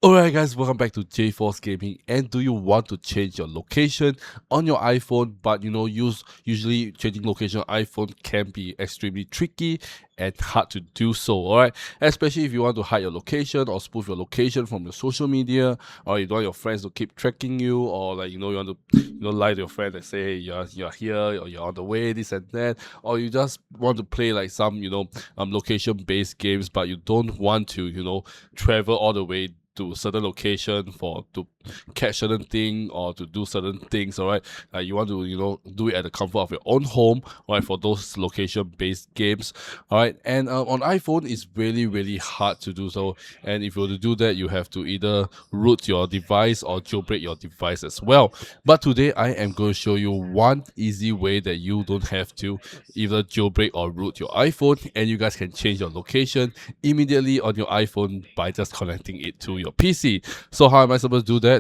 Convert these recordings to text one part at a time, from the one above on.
Alright guys, welcome back to JForce Gaming. And do you want to change your location on your iPhone, but usually changing location on iPhone can be extremely tricky and hard to do so, alright? Especially if you want to hide your location or spoof your location from your social media, or you don't want your friends to keep tracking you, or you want to lie to your friend and say, hey, you're here, or you're on the way, this and that, or you just want to play like some location based games, but you don't want to travel all the way to certain location to catch certain thing or to do certain things, alright? You want to do it at the comfort of your own home, alright, for those location based games, alright? And on iPhone it's really hard to do so, and if you were to do that, you have to either root your device or jailbreak your device as well. But today I am going to show you one easy way that you don't have to either jailbreak or root your iPhone, and you guys can change your location immediately on your iPhone by just connecting it to your PC. So how am I supposed to do that?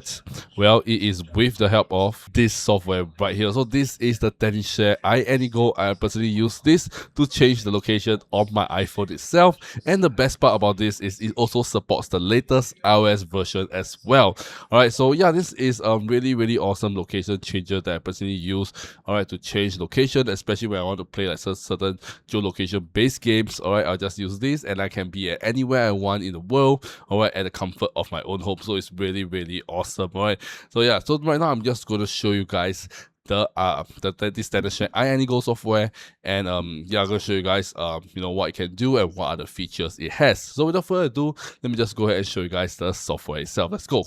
Well, it is with the help of this software right here. So this is the Tenorshare iAnyGo. I personally use this to change the location of my iPhone itself, and the best part about this is it also supports the latest iOS version as well. Alright, so yeah, this is a really awesome location changer that I personally use, alright, to change location, especially when I want to play like certain geolocation based games. Alright, I'll just use this and I can be at anywhere I want in the world, alright, at the comfort of my own home. So it's really awesome. Alright, so yeah, so right now I'm just going to show you guys this Tenorshare iAnyGo software, and yeah, I'm going to show you guys what it can do and what other features it has. So without further ado, let me just go ahead and show you guys the software itself. Let's go.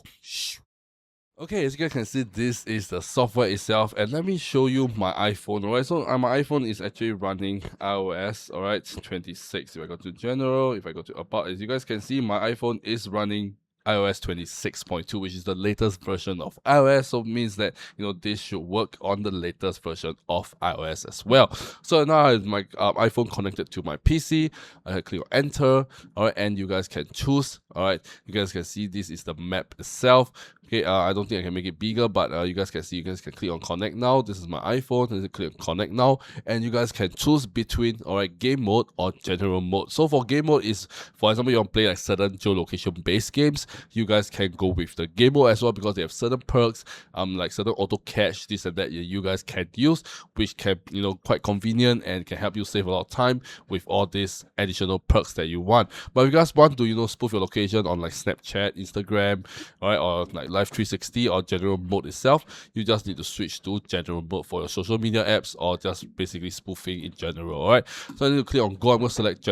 Okay, as you guys can see, this is the software itself, and let me show you my iPhone. Alright, so my iPhone is actually running iOS, alright, 26. If I go to general, if I go to about, as you guys can see, my iPhone is running iOS 26.2, which is the latest version of iOS. So it means that this should work on the latest version of iOS as well. So now I have my iPhone connected to my PC. I click on enter, alright, and you guys can choose. Alright, you guys can see this is the map itself. Okay, I don't think I can make it bigger, but you guys can see, you guys can click on connect now. This is my iPhone, and you click on connect now, and you guys can choose between game mode or general mode. So for game mode is, for example, you want to play like certain geolocation based games, you guys can go with the game mode as well, because they have certain perks, like certain auto cache, this and that you guys can use, which can quite convenient and can help you save a lot of time with all these additional perks that you want. But if you guys want to spoof your location on like Snapchat, Instagram, alright, or like Live 360 or general mode itself, you just need to switch to general mode for your social media apps or just basically spoofing in general. Alright, so I need to click on go. I'm going to select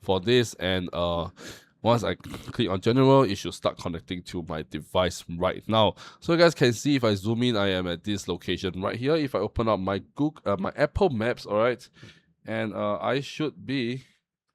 for this, and once I click on general, it should start connecting to my device right now. So you guys can see, if I zoom in, I am at this location right here. If I open up my my Apple Maps, alright, and I should be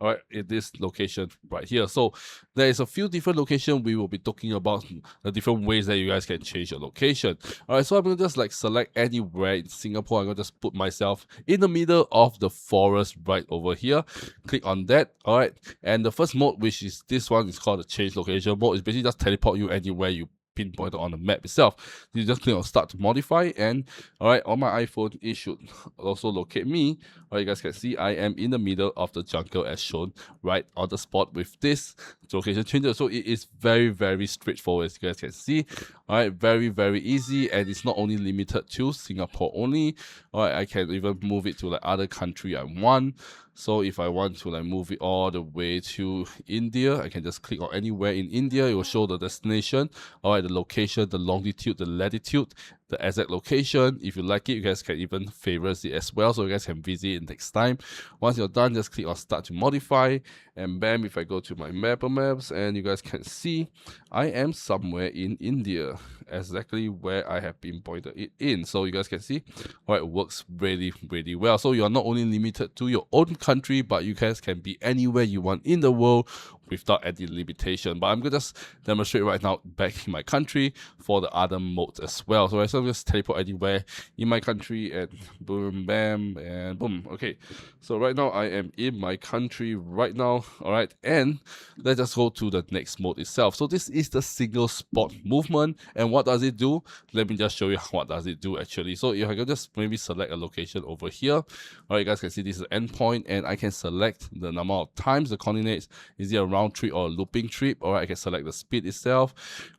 alright in this location right here. So there is a few different locations we will be talking about, the different ways that you guys can change your location. Alright, so I'm gonna just select anywhere in Singapore. I'm gonna just put myself in the middle of the forest right over here. Click on that. Alright, and the first mode, which is this one, is called the change location mode. It's basically just teleport you anywhere you pinpointed on the map itself. You just click on start to modify, and alright, on my iPhone it should also locate me. Alright, you guys can see I am in the middle of the jungle as shown right on the spot with this location changer. So it is very straightforward, as you guys can see. Alright, very easy, and it's not only limited to Singapore only. Alright, I can even move it to like other country I want. So if I want to move it all the way to India, I can just click on anywhere in India. It will show the destination, alright, the location, the longitude, the latitude, the exact location. If you like it, you guys can even favorite it as well, so you guys can visit it next time. Once you're done, just click on start to modify, and bam, if I go to my Apple Maps, and you guys can see I am somewhere in India, exactly where I have pinpointed it in. So you guys can see how it works really well. So you're not only limited to your own country, but you guys can be anywhere you want in the world without any limitation. But I'm gonna just demonstrate right now back in my country for the other modes as well. So I'm just teleport anywhere in my country, and boom, bam, and boom. Okay, so right now I am in my country right now. Alright, and let's just go to the next mode itself. So this is the single spot movement, and what does it do? Let me just show you what does it do actually. So if I can just maybe select a location over here, alright, you guys can see this is the endpoint, and I can select the number of times the coordinates. Is it around round trip or looping trip. All right, I can select the speed itself.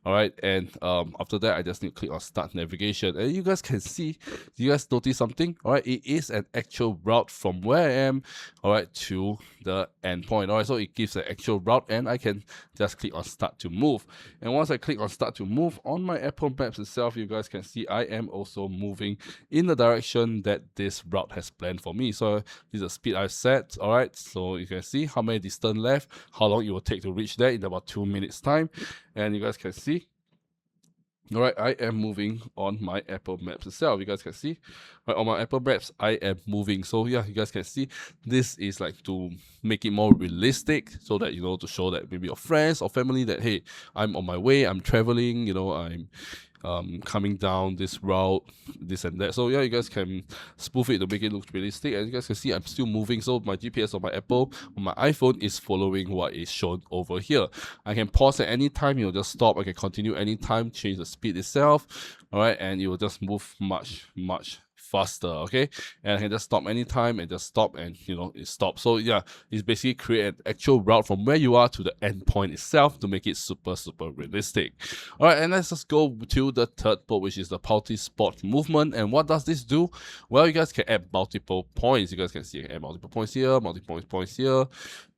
All right, and after that, I just need to click on start navigation, and you guys can see, you guys notice something? All right, it is an actual route from where I am, all right, to the endpoint. All right, so it gives an actual route, and I can just click on start to move. And once I click on start to move on my Apple Maps itself, you guys can see I am also moving in the direction that this route has planned for me. So this is the speed I've set. All right, so you can see how many distance left, how long it will take to reach there in about 2 minutes time, and you guys can see. All right, I am moving on my Apple Maps itself. You guys can see, right, on my Apple Maps, I am moving. So yeah, you guys can see, this is like to make it more realistic, so that, you know, to show that maybe your friends or family that, hey, I'm on my way, I'm traveling, you know, I'm coming down this route, this and that. So yeah, you guys can spoof it to make it look realistic, and you guys can see I'm still moving. So my GPS on my iPhone is following what is shown over here. I can pause at any time, you know, just stop. I can continue anytime, change the speed itself. All right, and it will just move much faster. Okay, and I can just stop anytime and just stop, and you know, it stops. So yeah, it's basically create an actual route from where you are to the endpoint itself to make it super realistic. All right, and let's just go to the third mode, which is the multi-spot movement. And what does this do? Well, you guys can add multiple points. You guys can see I can add multiple points here, multiple points here,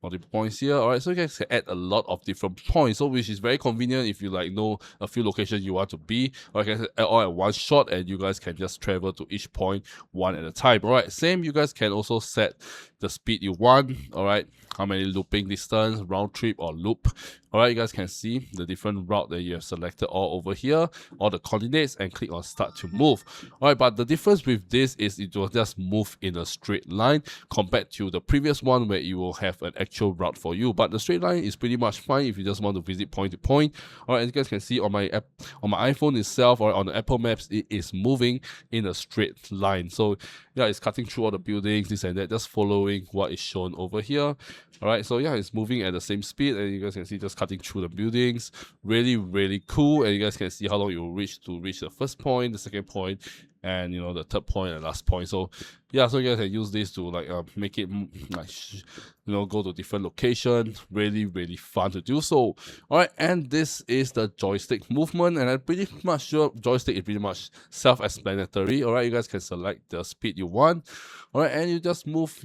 multiple points here. All right, so you guys can add a lot of different points, so which is very convenient if you like know a few locations you want to be, or you can add all at one shot, and you guys can just travel to each point one at a time. All right, same, you guys can also set the speed you want. All right, how many looping distance, round trip or loop. All right, you guys can see the different route that you have selected all over here, all the coordinates, and click on start to move. All right, but the difference with this is it will just move in a straight line compared to the previous one where you will have an actual route for you. But the straight line is pretty much fine if you just want to visit point to point. All right, as you guys can see on my app, on my iPhone itself, or on the Apple Maps, it is moving in a straight line. So yeah, it's cutting through all the buildings, this and that, just following what is shown over here. All right, so yeah, it's moving at the same speed, and you guys can see just cutting through the buildings. Really cool. And you guys can see how long it will reach to reach the first point, the second point, and you know, the third point and last point. So yeah, so you guys can use this to like make it like, you know, go to different locations. Really fun to do so. All right, and this is the joystick movement, and I'm pretty much sure joystick is pretty much self-explanatory. All right, you guys can select the speed you want. All right, and you just move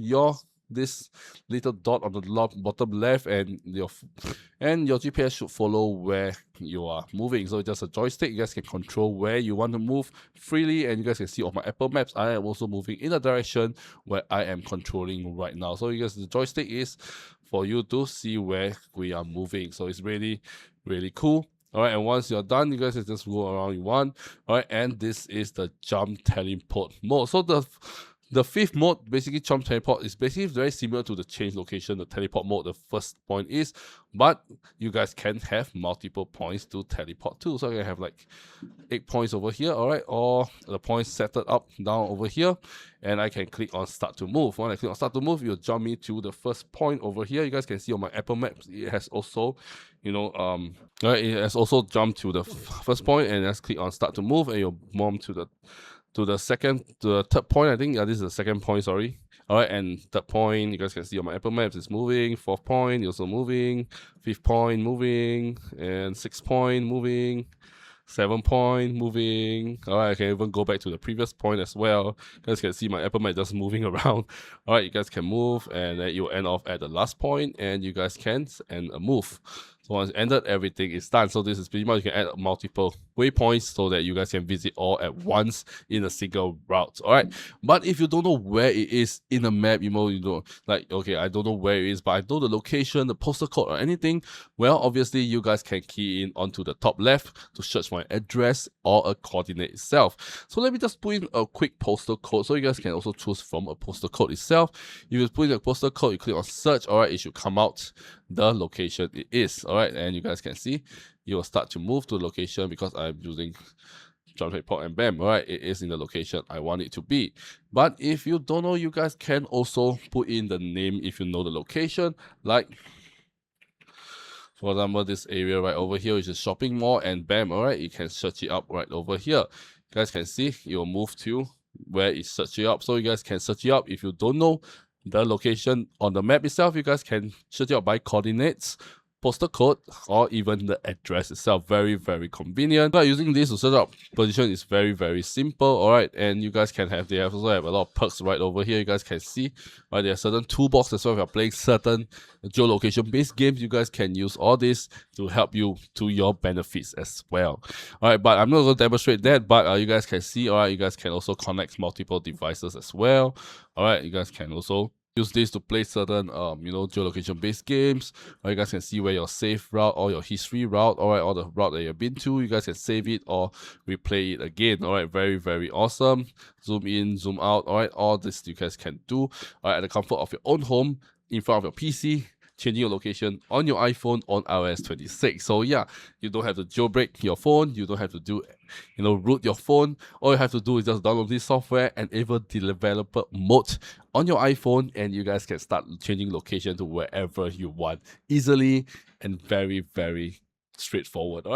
this little dot on the bottom left, and your GPS should follow where you are moving. So just a joystick, you guys can control where you want to move freely, and you guys can see on my Apple Maps, I am also moving in the direction where I am controlling right now. So you guys, the joystick is for you to see where we are moving. So it's really cool. All right, and once you're done, you guys can just go around you want. All right, and this is the jump teleport mode. So the fifth mode, basically jump teleport, is basically very similar to the change location, the teleport mode, the first point is, but you guys can have multiple points to teleport to. So you can have like 8 points over here, all right, or the points set up down over here, and I can click on start to move. When I click on start to move, it'll jump me to the first point over here. You guys can see on my Apple Maps, it has also, you know, it has also jumped to the first point, and let's click on start to move, and you'll move to the third point. I think, yeah, this is the second point, sorry. All right, and third point, you guys can see on my Apple Maps, it's moving. Fourth point, also moving. Fifth point, moving. And sixth point, moving. 7 point, moving. All right, I can even go back to the previous point as well. You guys can see my Apple Map just moving around. All right, you guys can move, and then you'll end off at the last point, and you guys can end a move. So once ended, everything is done. So this is pretty much, you can add multiple waypoints so that you guys can visit all at once in a single route. All right, but if you don't know where it is in the map, you know, like, okay, I don't know where it is, but I know the location, the postal code or anything, well, obviously you guys can key in onto the top left to search my address or a coordinate itself. So let me just put in a quick postal code, so you guys can also choose from a postal code itself. If you put in a postal code, you click on search, all right, it should come out the location it is. All right, and you guys can see you will start to move to the location because I'm using jump teleport, and bam, all right, it is in the location I want it to be. But if you don't know, you guys can also put in the name if you know the location, like for example, this area right over here, which is shopping mall, and bam, all right, you can search it up right over here. You guys can see it will move to where it's searching up. So you guys can search it up. If you don't know the location on the map itself, you guys can search it up by coordinates, postal code or even the address itself. Very, very convenient. But using this to set up position is very, very simple. Alright, and you guys can have, they also have a lot of perks right over here. You guys can see, right, there are certain toolbox as well. If you're playing certain geolocation based games, you guys can use all this to help you to your benefits as well. Alright, but I'm not going to demonstrate that, but you guys can see, alright, you guys can also connect multiple devices as well. Alright, you guys can also use this to play certain geolocation based games. You guys can see where your save route or your history route, alright, or the route that you've been to. You guys can save it or replay it again. Alright, very, very awesome. Zoom in, zoom out, alright, all this you guys can do at the comfort of your own home, in front of your PC, changing your location on your iPhone on iOS 26. So yeah, you don't have to jailbreak your phone, you don't have to do root your phone. All you have to do is just download this software, enable developer mode on your iPhone, and you guys can start changing location to wherever you want easily and very, very straightforward.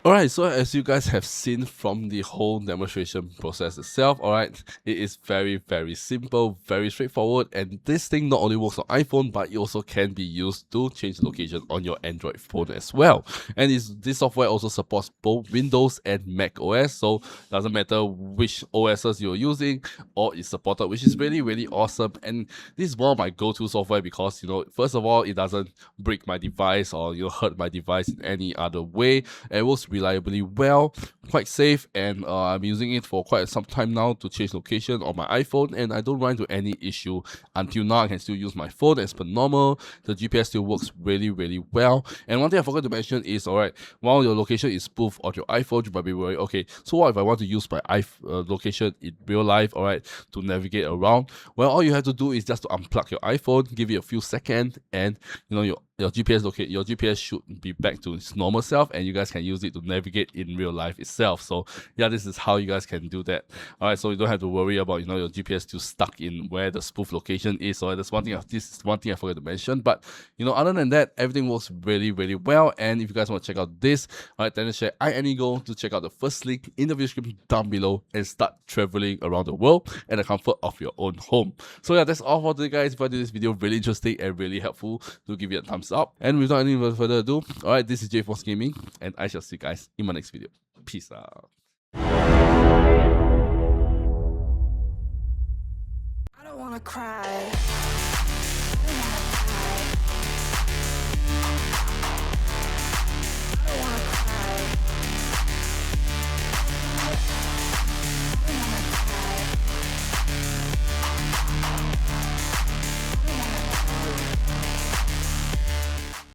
Alright, so as you guys have seen from the whole demonstration process itself, alright, it is very, very simple, very straightforward, and this thing not only works on iPhone, but it also can be used to change location on your Android phone as well. And this software also supports both Windows and Mac OS, so doesn't matter which OSs you're using, or it's supported, which is really, really awesome. And this is one of my go-to software because, first of all, it doesn't break my device or hurt my device in any other way. And it works reliably well, quite safe, and I'm using it for quite some time now to change location on my iPhone, and I don't run into any issue until now. I can still use my phone as per normal. The GPS still works really, really well. And one thing I forgot to mention is, alright, while your location is spoofed on your iPhone, you might be worried, okay, so what if I want to use my location in real life, alright, to navigate around? Well, all you have to do is just to unplug your iPhone, give it a few seconds, and your GPS should be back to its normal self, and you guys can use it to navigate in real life itself. So yeah, this is how you guys can do that. Alright, so you don't have to worry about your GPS still stuck in where the spoof location is. So this is one thing I forgot to mention. But other than that, everything works really, really well. And if you guys want to check out this, alright, Tenorshare iAnyGo to check out the first link in the video description down below and start traveling around the world at the comfort of your own home. So yeah, that's all for today, guys. If I did this video really interesting and really helpful, do give it a thumbs up. And without any further ado, alright, this is 𝖩force Gaming, and I shall see you guys in my next video. Peace out. I don't wanna cry.